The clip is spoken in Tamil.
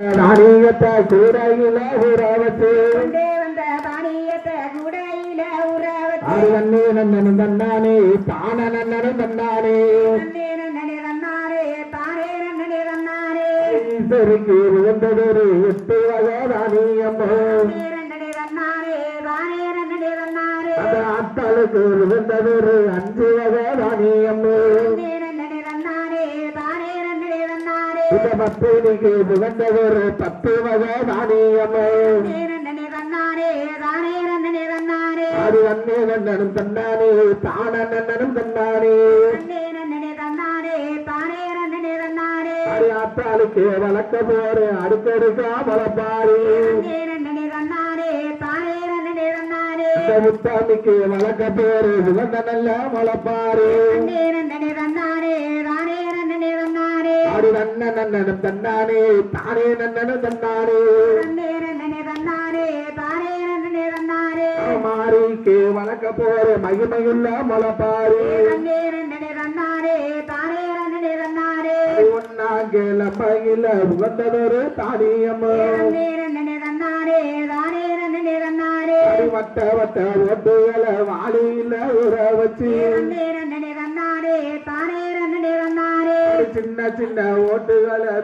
தானியத்தை கூடையில ஊறவச்சு வந்த தானியத்தை கூடையில ஊறவச்சு அது நன்னே நன்னனும் தன்னானே தான நன்னனும் தன்னானே நன்னே நன்னனே தன்னாரே தானே நன்னனே தன்னாரே ஈஸ்வருக்கு உகந்ததொரு 8 வகை தானியம்மோ நன்னனே தன்னாரே தானே நன்னனே தன்னாரே அந்த ஆத்தாளுக்கு உகந்ததொரு 5 வகை தானியம்மோ நன்னனே தன்னாரே தானே நன்னனே தன்னாரே இந்த பத்தினிக்கு உகந்ததொரு 10 வகை தானியம்மோ நன்னனே தன்னாரே தானே நன்னனே தன்னாரே அது நன்னே நன்னனும் தன்னானே தான நன்னனும் தன்னானே நன்னே நன்னனே தன்னாரே தானே நன்னனே தன்னாரே அது ஆத்தாளுக்கு வளர்க்க போற அடுக்கடுக்கா வளர்ப்பாரு நன்னே நன்னனே தன்னாரே தானே நன்னனே தன்னாரே இந்த முத்தாமிக்கு வளர்க்க பேரு உகந்த நல்ல வளர்ப்பாரு நன்னே நன்னனே தன்னாரே தானே நன்னனே தன்னாரே அது நன்ன நன்னனும் தன்னானே தானே நன்னனும் தன்னானே நன்னே நன்னனே தன்னாரே தானே நன்னனே தன்னாரே மாரிக்கு வளர்க்க போற மகிமையுள்ள வளர்ப்பாரு நன்னே நன்னனே தன்னாரே தானே நன்னனே தன்னாரே ஒன்னாங்கல பகில உகந்ததொரு தானியம்மோ நன்னே நன்னனே தன்னாரே தானே நன்னனே தன்னாரே வட்ட வட்ட ஓட்டுகளை வாளியில உற வச்சு நன்னே நன்னனே தன்னாரே தானே நன்னனே தன்னாரே சின்ன சின்ன ஓட்டுகளை